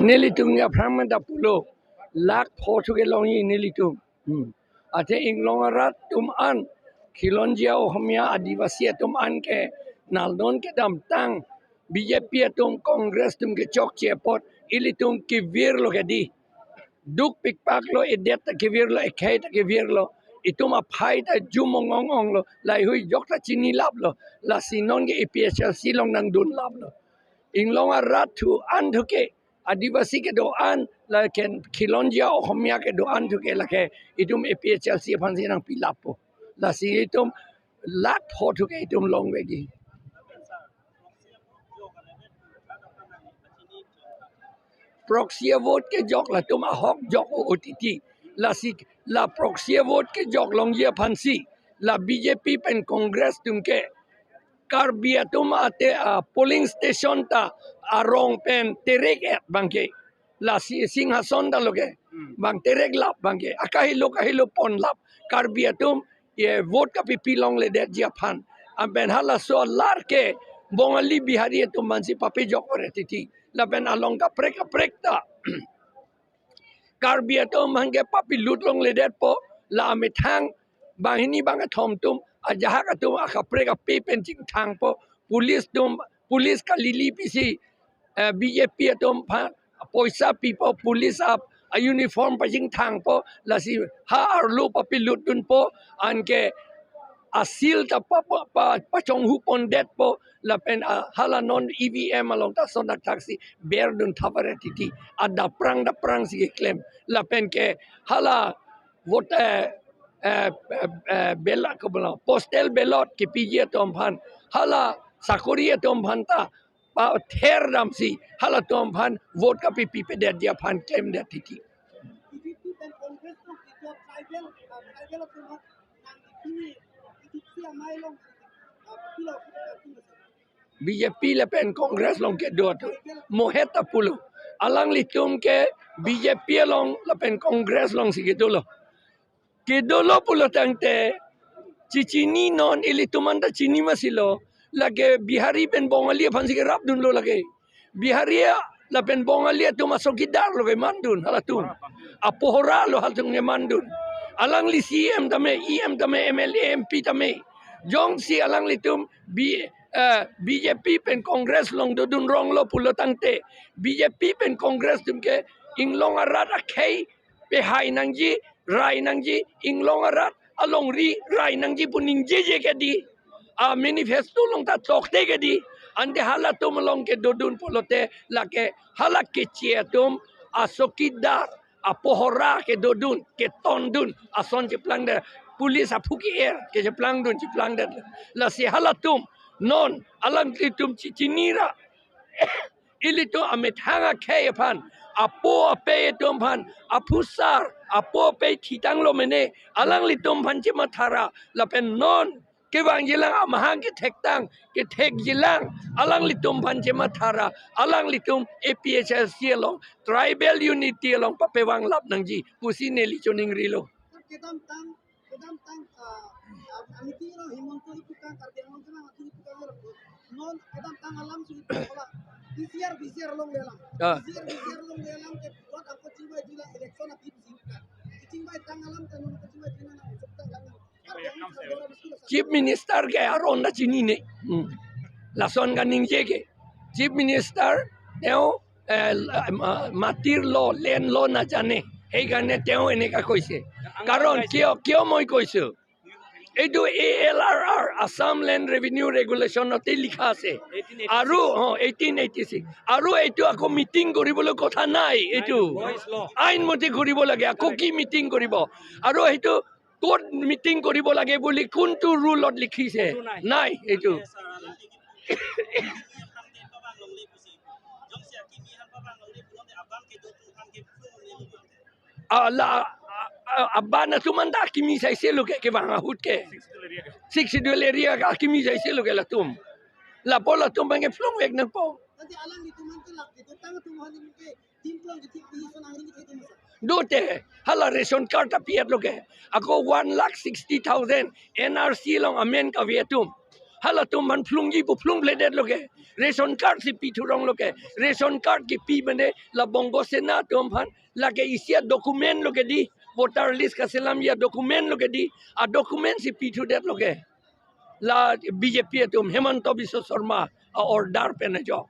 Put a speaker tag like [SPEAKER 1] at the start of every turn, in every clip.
[SPEAKER 1] nelitung ya fragment pulo lak photo ke longi nelitung ate inglong arat tum an khilonjia ohmia adivasi tum an ke naldon ke dam tang BJP tum congress tum ke chok chepot ilitung ki vir lo ke di duk pikpak lo edet ke vir lo ekhai ke vir lo itum a phai ta jumongong ong lo lai hui jok ta chini lap lo la sinon ke EPHL silong nang dun lap lo inglong arat tu an thuke adivasi ke doan la ken khilonjia ohmia ke doan thuke la ke itum EPHL si phan sinang pilapo la si itum lat pho thuke itum long wegi proxy vote ke jok la tum a hok jok OTT la si la proxy vote ke jok long ye phansi la BJP pen congress tum ke karbia tum ate polling station ta arong pen terek et bangke la si singhason da loge bang terek lap bangke akahilo pon lap karbia tum ye vote ka pilong le det dia phan amben hala so lar ke bongali bihari tum mansi papi jok ore titi la ben along ka prek ta karbia tum hange papi lut long le det po la amethang bahini bang thom tum ajaha ka tum akapre ka pe pen ching thang po police का लिली PC BJP tum pha poisa pipo police up a uniform pajing thang po lasi ha arlu papilut dun po anke asil ta pa chong hu pon det po la pen hala non EVM along ta sonak taxi ber dun thapare titi ada prang si claim la pen ke hala vote bela ko bola postal ballot ke PJ tom phan hala sakoriya tom phanta pa ther dam si hala tom phan vote ka pipi pe der dia phan claim der titi BJP le pen congress long ke dot moheta pulo alang litum ke BJP long le pen congress long si gedolo pulo tangte chichini non ilitumanda chini masilo lage bihari pen bongali phansi ke rap dun lo lage bihari la pen bongali tu masokidar lo ke mandun hala tum apohora lo hal tung mandun alang li CM tame EM tame MLA MP tame jong si alang litum BJP pen congress long dun rong lo pulo tangte BJP pen congress tum ke inglong arat akhai pe hai nangji rai nangji inglong arat along ri rai nangji puning je ke di a manifesto long ta tok te ke di ande hala tum long ke dodun polote la ke hala ke chietum asokidar apohora ke dodun ke tondun ason je plang de pulis apuki air ke je plang dun je plang de la si hala tum non alang tum chinira ilito amit hanga khayapan apo ape tum phan apusar apo pe thitang lo mene alang litum phan che mathara la pen non ke wang jilang amahang ke tektang ke tek jilang alang litum phan che mathara alang litum APHL sialong tribal unity along papewang lap nangji pusi neli choning rilo kedam tang amiti lo himonto ipukan kardiang kana atu ipukan non kedam tang alam su ipukan Visier long lelang. Visier long lelang ke buat apa cibai jila election api bisingkan. Cibai tangalam tanun cibai jila na sebtang lang. Chief Minister ke aron na chinine. Lason ganing jege. Chief Minister teo matir lo len lo na jane. Hey gane teo ene ka koise. Karon kyo moi koise. Edu ALRR Assam Land Revenue Regulation তে লিখা আছে আৰু 1886 আৰু এটো আকৌ meeting কৰিবলৈ কথা নাই এটো আইন মতে কৰিব লাগে আকৌ কি মিটিং কৰিব আৰু এটো কোড মিটিং কৰিব লাগে বুলি কোনটো ৰুলত লিখিছে নাই এটো abana tumanda kimi sai selo ke bang hut ke six duel area ka kimi sai selo ke latum la bola tum bang flung weg na po nanti alang di tuman ke lak itu tang tum hani ke timplong di tipi sonang ring ke tum dote hala ration card ta piat lo ke ako 1,60,000 NRC long amen ka vietum hala tu man flungi bu flung bledet loke ration card si pi thurong loke ration card ki pi mane la bongo sena tum phan la ke isia document loke di voter list ka selam ya document loke di a document si pi thu det loke la BJP tum Hemanta Biswa Sarma a order pene jo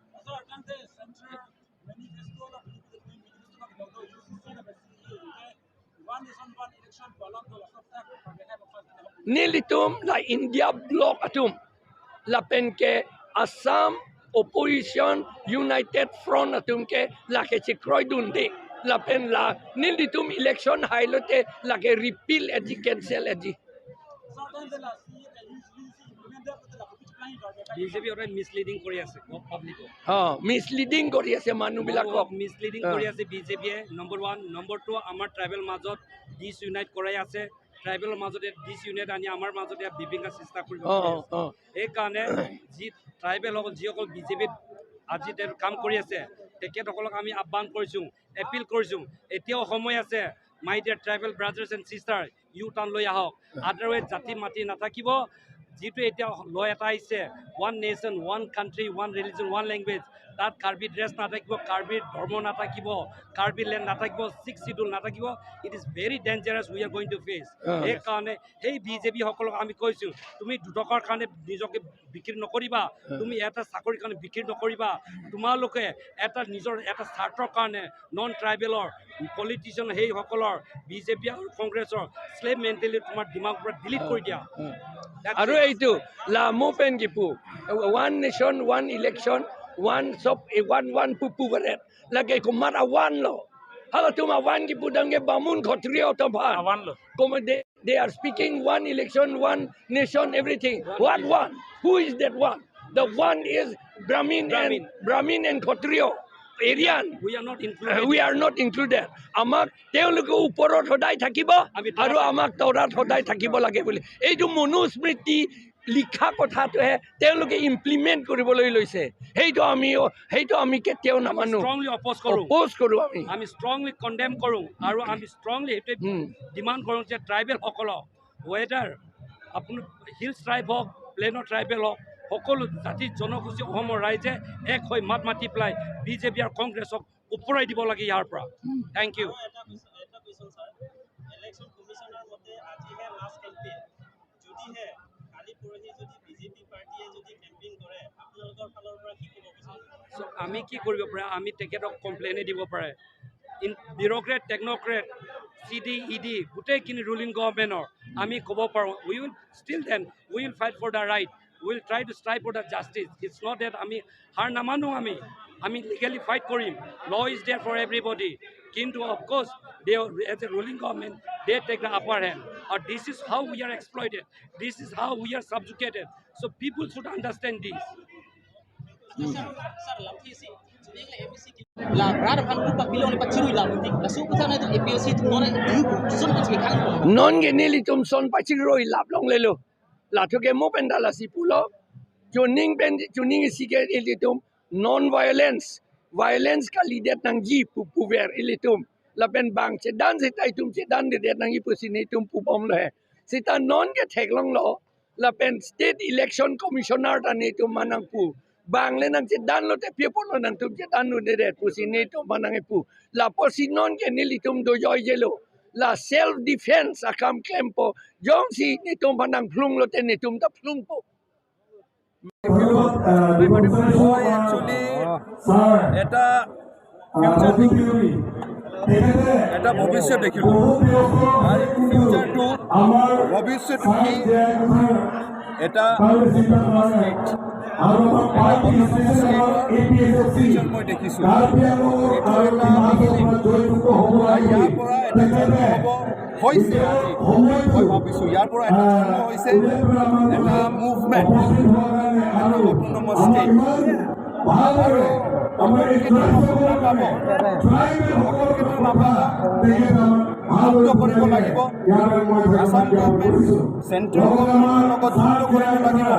[SPEAKER 1] nilitum la India block atum la pen ke Assam opposition united front atum ke la ke chikroi dundi la pen la nilitum election hailote la ke repeal edi cancel edi
[SPEAKER 2] BJP already misleading Korea public.
[SPEAKER 1] Misleading Korea se manu bilakok
[SPEAKER 2] Misleading Korea se BJP number 1 number 2 amar tribal majot disunite Korea ase tribal majot disunite ani amar majot bibinga sista koribo ei kane ji tribal hokol ji hokol BJP আজি তে কাম কৰি আছে তেখেতসকলক আমি আহ্বান কৰিছোঁ appeal কৰিছোঁ এতিয়াও সময় আছে my dear tribal brothers and sister U turn লৈ আহক আদাৰৱাইজ জাতি মাতি নাথাকিব যিটো এতিয়া লয় এটা আহিছে one nation one country one religion one language তাত কাৰ্বি ড্ৰেছ নাথাকিব কাৰ্বি ধৰ্ম নাথাকিব কাৰ্বি লেণ্ড নাথাকিব 6 শিডিউল নাথাকিব it is very dangerous we are going to face সেইকাৰণে সেই বিজেপি সকলক আমি কৈছোঁ তুমি দুটকাৰ কাৰণে নিজকে বিক্ৰী নকৰিবা তুমি এটা চাকৰিৰ কাৰণে বিক্ৰী নকৰিবা তোমালোকে এটা নিজৰ এটা স্বাৰ্থৰ কাৰণে নন ট্ৰাইবেলৰ পলিটিচিয়ান সেইসকলৰ বিজেপি আৰু কংগ্ৰেছৰ স্লেভ মেণ্টেলিটি তোমাৰ দিমাগৰ পৰা ডিলিট কৰি দিয়া
[SPEAKER 1] আৰু এইটো la mopen gipu one nation one election one sop one pupu baret lage kumar awan lo hala tuma one gipu dange bamun khotrio to bha awan lo come they are speaking one election one nation everything what one who is that one the one is brahmin and khotrio Aryan we are not included amak teuluke uporot hodai thakibo aru amak torat hodai thakibo lage boli ei jo manusmriti লিখা কথাটো হে তেওঁলোকে implement কৰিবলৈ লৈছে হেইটো আমি কেতিয়াও নামানো
[SPEAKER 2] স্ট্ৰংলি অপোজ কৰো আমি স্ট্ৰংলি কন্ডেম কৰো আৰু আমি স্ট্ৰংলি হেইটো ডিমান্ড কৰো যে ট্ৰাইবেল সকল ওয়েদাৰ আপুনি হিলছ ট্ৰাইব হওক প্লেনৰ ট্ৰাইবেল হওক সকলো জাতি জনগোষ্ঠী অসমৰ ৰাইজে এক হৈ মাত মাতি পেলাই বিজেপি আৰু কংগ্ৰেছক ওপৰাই দিব লাগে ইয়াৰ পৰা থ্যাংক ইউ
[SPEAKER 3] ইলেকশন কমিশনাৰ মতে আজিহে লাষ্ট কেম্পেইন যদিহে কালি পৰহি যদি বিজেপি পাৰ্টিয়ে যদি কেম্পেইন কৰে আপোনালোকৰ ফালৰ পৰা কি ক'ব বিচাৰে
[SPEAKER 2] আমি কি কৰিব পাৰে আমি তেখেতক কমপ্লেইনে দিব পাৰে in bureaucrat technocrat CD ED গোটেইখিনি ৰুলিং গভৰ্ণমেণ্টৰ আমি ক'ব পাৰোঁ we will still then we will fight for the right we will try to strive for the justice it's not that আমি হাৰ নামানো আমি লিগেলি ফাইট কৰিম law is there for everybody কিন্তু of course they as a ruling government they take the upper hand or this is how we are exploited this is how we are subjugated so people should understand this
[SPEAKER 3] sir lamthi si jeng la APC la brad phan ku pak bilong le pachiru la mutik la su kutha na APC non du son pa chi khang
[SPEAKER 1] non ge neli tum son pachiru lap long lelo la thoke mo pendala si pulo tuning sige ilitum non violence ka lidet nang ji puver ilitum lapen bang cedan sitai tum cedan de nang ipu sini tum pupom le sita non ke theklong lo lapen state election commissioner tani tum manang pu bang le nang cedan lo te pie polo nang tum cedan nu de pu sini tum manang pu la posinon ke nili tum do joy jelo la self defense akam kempo jong si ni tum manang flung lo te ni tum ta flung po
[SPEAKER 4] এটা ভবিষ্যৎ দেখিলোঁ আৰু ফিউচাৰটো ভৱিষ্যত কি এটা মই দেখিছোঁ ইয়াৰ পৰা এটা জন্ম হ'ব হৈছে আজি মই ভাবিছোঁ ইয়াৰ পৰা এটা জন্ম হৈছে এটা মুভমেণ্ট অট'নমাছ ষ্টেট আৰু যুক্ত কৰিব লাগিব আসাম গভৰ্ণমেণ্ট চেণ্ট্ৰেল গভৰ্ণমেণ্টৰ লগত যুক্ত কৰিব লাগিব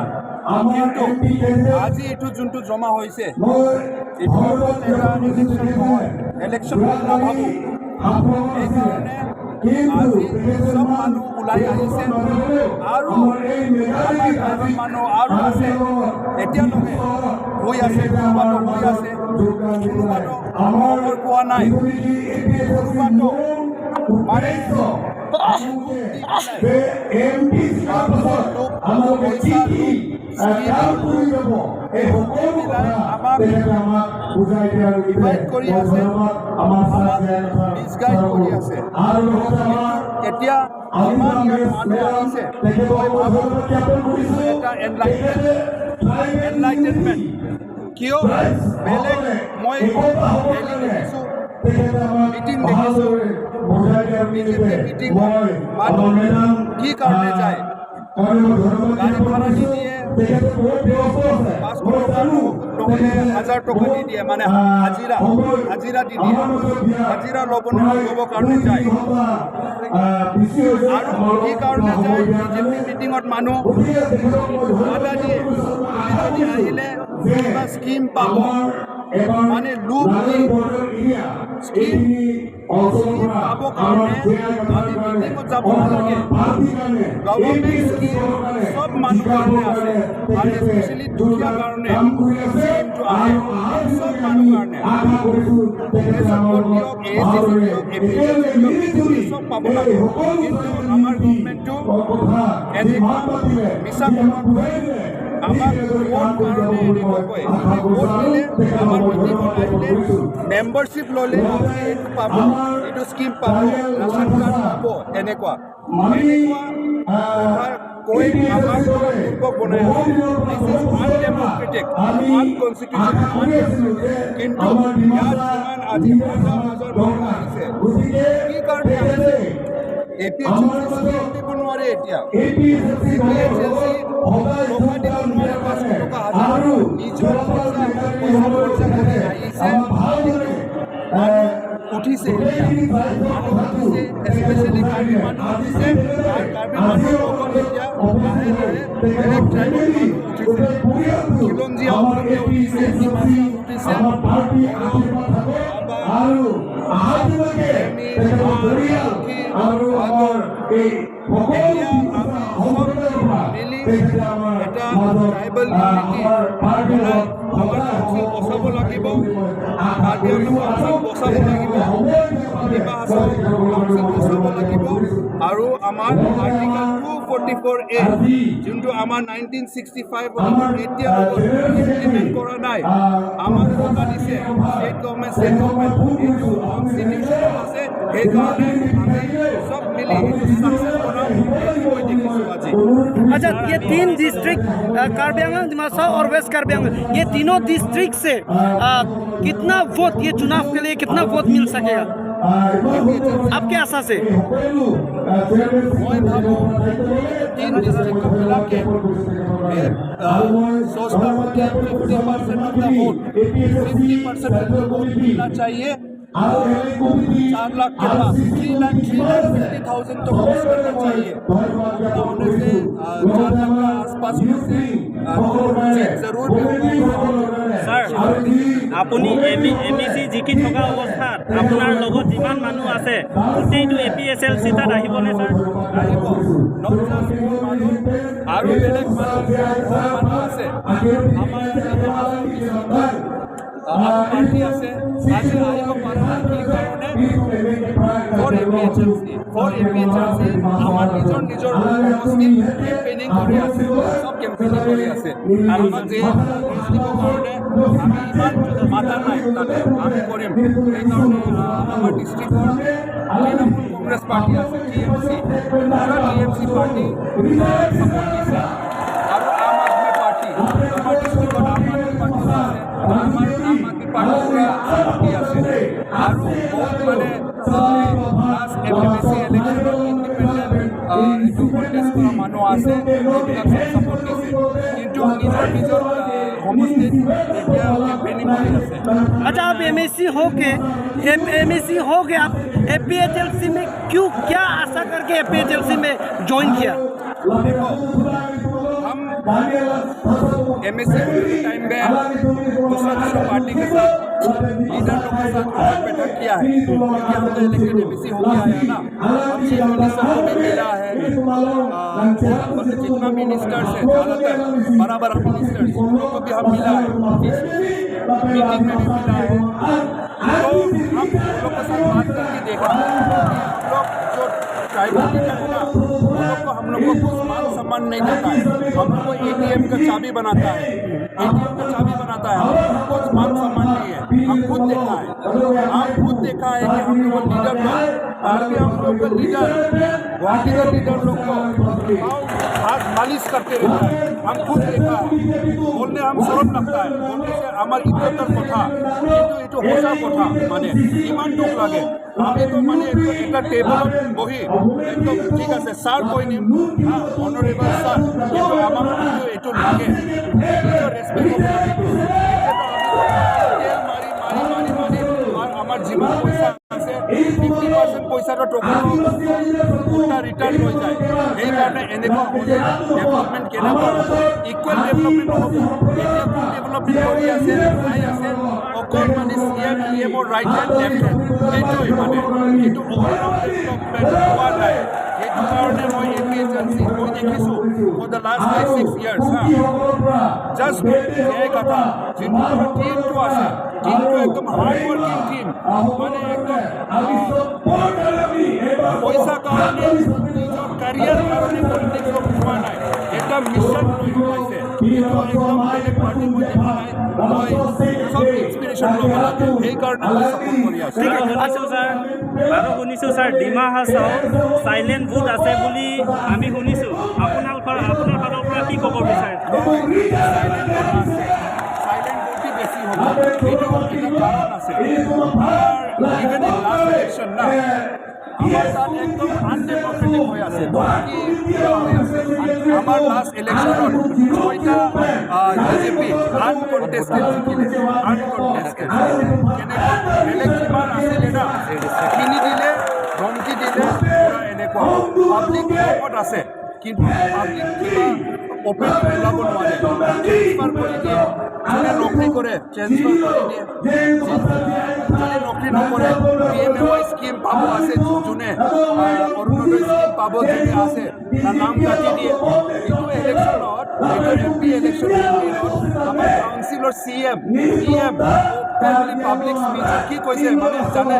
[SPEAKER 4] কিন্তু আজি এইটো যোনটো জমা হৈছে এইটো এটা ইলেকশ্যন নহয় ইলেকশ্যন নাভাবোঁ সেইকাৰণে আজি চব মানুহ ওলাই আহিছে আৰু আমাৰ কাৰ্বি মানুহ আৰু আছে এতিয়ালৈকে হৈ আছে কোনোবাটো হৈ আছে কোনোবাটো খবৰ পোৱা নাই কোনোবাটো মানে ডিভাইড কৰি আছে মিছগাইড কৰি আছে এতিয়া ইমান ইয়াত মানুহ আহিছে মই ভাবোঁ এটা এনলাইটেনমেণ্ট কিয় বেলেগ মই ডেইলি দেখিছোঁ মিটিং দেখিছোঁ বিজেপি মিটিং মানুহ কি কাৰণে যায় গাড়ী ভাড়া দি দিয়ে 500 টকা নহ'লে 1000 টকা দি দিয়ে মানে হাজিৰা দি দিয়ে হাজিৰা ল'ব কাৰণে যায় আৰু কি কাৰণে যায় বিজেপি মিটিঙত মানুহ আদা দিয়ে যদি আহিলে কিবা স্কিম পাব মানে লোভ দি স্কিম পাব কাৰণে আমি মিটিঙত যাব নালাগে গভৰ্ণমেণ্ট স্কিম সব মানুহ কাৰণে আছে আৰু স্পেচিয়েলি দুখীয়া কাৰণে স্কিমটো আহে সব মানুহ কাৰণে সব পাব লাগে কিন্তু আমাৰ গভৰ্ণমেণ্টটো এনেকুৱা মিছা আমাক ভোট কাৰণে এনেকুৱা কয় ভোট দিলে আমাৰ মিটিঙত আহিলে মেম্বাৰশ্বিপ ল'লে আপুনি এইটো পাব এইটো স্কিম পাব ৰাচন কাৰ্ড পাব এনেকুৱা কৈ আমাৰ দুৰ্ভোগ বনাই আছে দিছ ইজ আনডেমক্ৰেটিক আনকনষ্টিটিউচনেল কিন্তু ইয়াত যিমান আজি হাজাৰ মানুহ আহিছে কি কাৰণে আহিছে APHLC দিব নোৱাৰে এতিয়া APHLC টকা দিব নোৱাৰে 500 টকা হাজাৰ নিজৰ খৰচা কৰি আহিছে উঠিছে উঠিছে স্পেচিয়েলি কাৰ্বি মানুহ উঠিছে আৰু কাৰ্বি মানুহৰ লগত এতিয়া লাহে লাহে বেলেগ ট্ৰাইবেল মানুহ উঠিছে খিলঞ্জীয়া উঠিছে ডিমাচা উঠিছে মিলি এটা ট্ৰাইবেল ইউনিটি বনাই আমাৰ কাউন্সিল বচাব লাগিব কাৰ্বি আংলং কাউন্সিল বচাব লাগিব ডিমা হাছাও কাউন্সিল বচাব লাগিব আৰু আমাৰ আৰ্টিকেল 244A যোনটো আমাৰ 1965 এতিয়ালৈকে ইমপ্লিমেণ্ট কৰা নাই আমাৰ টকা দিছে ষ্টেট গভৰ্ণমেণ্ট এইটো কনষ্টিটিউশ্যন আছে সেইকাৰণে আমি সব মিলি এইটো ছাকচেছ বনাম এইটো মই দেখিছোঁ আজি
[SPEAKER 5] अच्छा ये 3 डिस्ट्रिक्ट कार्बी आंगलंग दिमासा और वेस्ट कार्बी आंगलंग ये तीनों डिस्ट्रिक्ट से कितना वोट ये चुनाव के लिए कितना वोट मिल सकेगा आपके आशा से
[SPEAKER 4] मैं भावो 3 डिस्ट्रिक्ट को मिला के सोचता हूँ कि 50% ऑफ द वोट 50% वोट मिलना चाहिए 4 लाख के पास 3,50,000 तो क्रॉस करना चाहिए होने से 4 लाख के आसपास में से जरूर भी
[SPEAKER 3] ছাৰ আপুনি MEC জিকি থকা অৱস্থাত আপোনাৰ লগত যিমান মানুহ আছে গোটেইটো APHLC তাত আহিবনে ছাৰ
[SPEAKER 4] আহিব নট জাষ্ট মানুহ আৰু বেলেগ মানুহ আছে আমাৰ পাৰ্টি আছে আজি আহিব পাৰে কি কাৰণে ফৰ APHLC আমাৰ নিজৰ সমষ্টি কেম্পেইনিং কৰি আছে সব কেম্পেইনিং কৰি আছে আৰু যে দিব কাৰণে আমি ইমান মাথা নাই তাতে আমি কৰিম সেইকাৰণে আমাৰ ডিষ্ট্ৰিক্টৰ তৃণমূল কংগ্ৰেছ পাৰ্টি আছে TMC পাৰ্টি সাপোৰ্ট দিছে আৰু আম আদমি পাৰ্টি আমাৰ ডিষ্ট্ৰিক্টত আম আদমি পাৰ্টি আছে আমাৰ আম আদমি পাৰ্টি আছে আৰু বহুত মানে লাষ্ট MMC ইলেকশ্যনত ইণ্ডিপেণ্ডেণ্ট এইটো কণ্টেষ্ট কৰা মানুহ আছে এইবিলাক ছাপোৰ্ট দিছে কিন্তু নিজৰ সমষ্টিত এতিয়া কেম্পেইনিং কৰি আছে
[SPEAKER 5] अच्छा आप MEC हो के आप APHLC में क्या आशा करके APHLC में ज्वाइन किया
[SPEAKER 4] देखो हम MSC टाइम में दूसरा पार्टी के साथ लीडर लोग के साथ बैठक किया है, क्योंकि हम तो इलेक्टेड MSC हो गया है ना। हम चीफ मिनिस्टर को भी मिला है, जितना मिनिस्टर्स है ज़्यादातर बड़ा बड़ा मिनिस्टर्स उनको भी हम मिला है, मीटिंग में भी मिला है। तो हम लोग के साथ बात करके देखा लोग जो ट्राइबल लीडर है ना, हम लोग को कुछ मान सम्मान नहीं देता है। हम लोग को ATM का चाबी बनाता है, हम लोग को कुछ मान सम्मान नहीं है। हम खुद देखा है कि हम लोग लीडर लोग हम लोग का लीडर गुवाहाटी का लीडर लोग को हाथ मालिश करते रहता है। हम खुद देखा है, बोलने हम शर्म लगता है, बोलने से हमार इज्जतर कथा কিন্তু होशा कथा माने इमान दुख लगे। আমি তো মানে একটা টেবলত বহি একদম ঠিক আছে স্যার কৈ নিম, অনারেবল স্যার, কিন্তু আমাক এইটো লাগে রেসপেক্ট আর আমার যিমান পইচা আছে 50% পইচাটো টোকেন উল্টা রিটার্ন হৈ যায়। সেইকাৰণে এনেকুৱা হ'লে ডেভেলপমেণ্ট কেনেকুৱা হ'ব, ইকুৱেল ডেভেলপমেণ্ট হ'ব। এতিয়া কোন ডেভেলপমেণ্ট কৰি আছে চাই আছে অকল মানে CM right hand left hand সেইটোৱে মানে, কিন্তু অভাৰঅল ডেভেলপমেণ্ট হোৱা নাই। সেইটো কাৰণে মই AP এজেঞ্চি মই দেখিছোঁ for the last 5-6 years just এই কথা যোনটো টিমটো আছে, টিমটো একদম হাৰ্ড ৱৰ্কিং টিম, মানে একদম পইচা কাৰণে নিজৰ কেৰিয়াৰ কাৰণে পলিটিক্সত সোমোৱা নাই, এটা মিছন লৈ গৈছে। কিন্তু একদম বেলেগ পাৰ্টি মই দেখা নাই, মই চব ইনস্পিৰেশ্যন ল'ব লাগে, সেইকাৰণে মই ছাপোৰ্ট কৰি আছোঁ।
[SPEAKER 3] শুনিছোঁ ছাৰ, আৰু শুনিছোঁ sir Dima Hasao silent vote আছে বুলি আমি শুনিছোঁ, আপোনাৰ ফালৰ পৰা কি ক'ব বিচাৰে? বেছি হ'ব এইটো কাৰণ আছে। ইভেন ইন লাষ্ট ইলেকশ্যন না আমাৰ তাত একদম আনডেমক্ৰেটিক হৈ আছে। আমাৰ লাষ্ট ইলেকশ্যনত 6টা BJP আনকণ্টেষ্টেড জিকিলে, আনকণ্টেষ্টেড। কেনেকুৱা বেলেগ কিমান আছিলে না, কিনি দিলে, ধমকি দিলে, পূৰা এনেকুৱা পাব্লিক ৰেকৰ্ড আছে, কিন্তু পাব্লিক কিবা অপেন ওলাব নোৱাৰে, ট্ৰেন্সফাৰ কৰি দিয়ে। যোনে নকৰি কৰে ট্ৰেন্সফাৰ কৰি দিয়ে, যোনে নকৰি নকৰে PMAY স্কিম পাব আছে, যোনে অৰুণোদয় স্কিম পাব যোনে আছে তাৰ নাম কাটি দিয়ে। কিন্তু ইলেকশ্যনত এইটো MP ইলেকশ্যন আমাৰ কাউন্সিলৰ CM পাব্লিক স্পিচত কি কৈছে মানে জানে,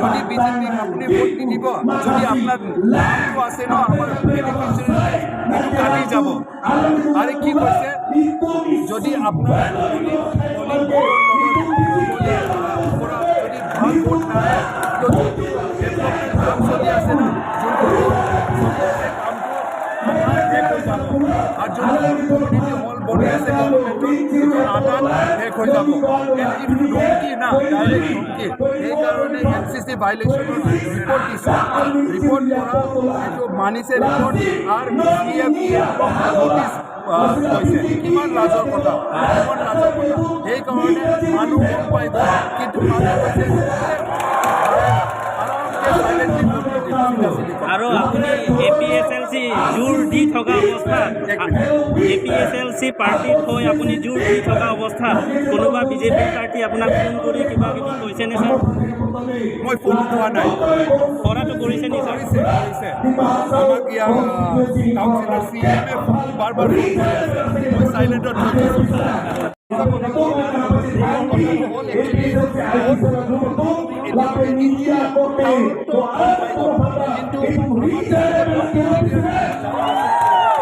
[SPEAKER 3] যদি BJPক আপুনি ভোট নিদিব, যদি আপোনাৰ নামটো আছে ন আমাৰ বেনিফিচিয়াৰী এইটো কাটি যাব। আৰু কি কৈছে, যদি আপোনাৰ যদি ভাল ভোট নাহে, ডেভেলপমেণ্ট কাম চলি আছে না, যোনটো আর যোনটো হল বনি আছে আদান শেষ হৈ যাব। ধমকি না ডাইৰেক্ট ধমকি, সেইকাৰণে NCC ভাইলেশ্যনৰ ৰিপৰ্ট দিছে, ৰিপৰ্ট কৰা এইটো মানিছে ৰিপৰ্ট আৰু নটিছ কৈছে কিমান লাজৰ কথা, সেইকাৰণে মানুহ গম পাই গ'ল। কিন্তু মানুহ কৈছে আৰু আপুনি APSLC জোৰ দি থকা অৱস্থাত, APSLC পাৰ্টিত হৈ আপুনি জোৰ দি থকা অৱস্থাত কোনোবা BJP পাৰ্টি আপোনাক ফোন কৰি কিবা কিবি কৈছেনে ছাৰ?
[SPEAKER 4] মই ফোন পোৱা নাই।
[SPEAKER 3] কৰাটো কৰিছে নি ছাৰ?
[SPEAKER 4] কৰিছে আমাক ইয়াৰ কাউন্সিলৰ CM বাৰ বাৰ ফোন কৰি আছে, মই চাইলেণ্টত থৈ দিছোঁ।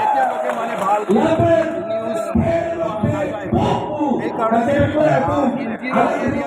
[SPEAKER 4] এতিয়ালৈকে মানে ভাল নিউজ সেইকাৰণে